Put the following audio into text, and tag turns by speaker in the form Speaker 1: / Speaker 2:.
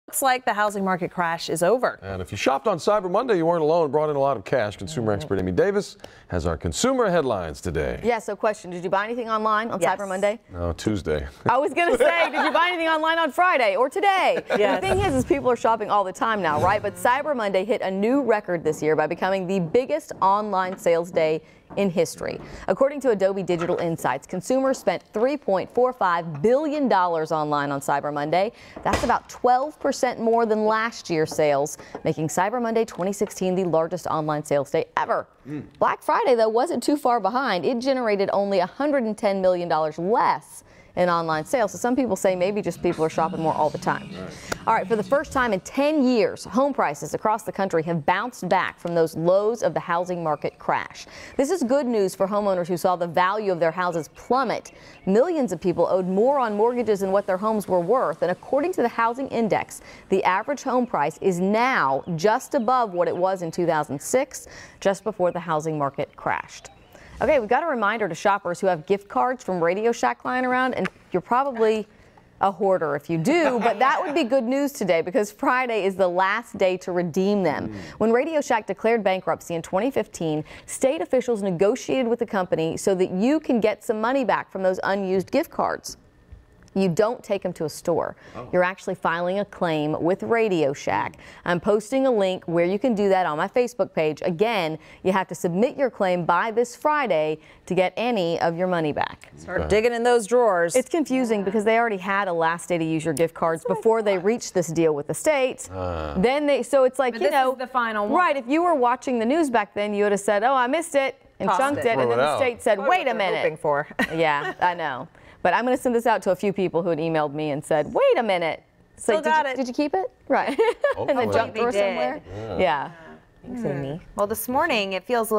Speaker 1: Looks like the housing market crash is over.
Speaker 2: And if you shopped on Cyber Monday, you weren't alone. Brought in a lot of cash. Consumer expert Amy Davis has our consumer headlines today.
Speaker 3: Yeah, so question, did you buy anything online on Cyber Monday?
Speaker 2: No, Tuesday.
Speaker 3: I was going to say, did you buy anything online on Friday or today?
Speaker 1: Yes.
Speaker 3: The thing is people are shopping all the time now, right? But Cyber Monday hit a new record this year by becoming the biggest online sales day in history. According to Adobe Digital Insights, consumers spent $3.45 billion online on Cyber Monday. That's about 12% more than last year's sales, making Cyber Monday 2016 the largest online sales day ever. Black Friday, though, wasn't too far behind. It generated only $110 million less in online sales. So some people say maybe just people are shopping more all the time. All right, for the first time in 10 years, home prices across the country have bounced back from those lows of the housing market crash. This is good news for homeowners who saw the value of their houses plummet. Millions of people owed more on mortgages than what their homes were worth. And according to the Housing Index, the average home price is now just above what it was in 2006, just before the housing market crashed. Okay, we've got a reminder to shoppers who have gift cards from Radio Shack lying around, and you're probably a hoarder if you do, but that would be good news today because Friday is the last day to redeem them. When Radio Shack declared bankruptcy in 2015, state officials negotiated with the company so that you can get some money back from those unused gift cards. You don't take them to a store. You're actually filing a claim with Radio Shack. I'm posting a link where you can do that on my Facebook page. Again, you have to submit your claim by this Friday to get any of your money back.
Speaker 1: Start digging in those drawers.
Speaker 3: It's confusing because they already had a last day to use your gift cards before they reached this deal with the state. So it's like,
Speaker 4: But
Speaker 3: you know,
Speaker 4: this is the final one.
Speaker 3: right, if you were watching the news back then, you would have said, oh, I missed it, and chunked it, and then the state said, wait a minute.
Speaker 1: Hoping for.
Speaker 3: Yeah, I know. But I'm going to send this out to a few people who had emailed me and said, wait a minute. So
Speaker 1: Still got it.
Speaker 3: Did you keep it? Right. In the junk drawer somewhere? Yeah.
Speaker 4: Thanks, Amy. Well, this morning it feels a little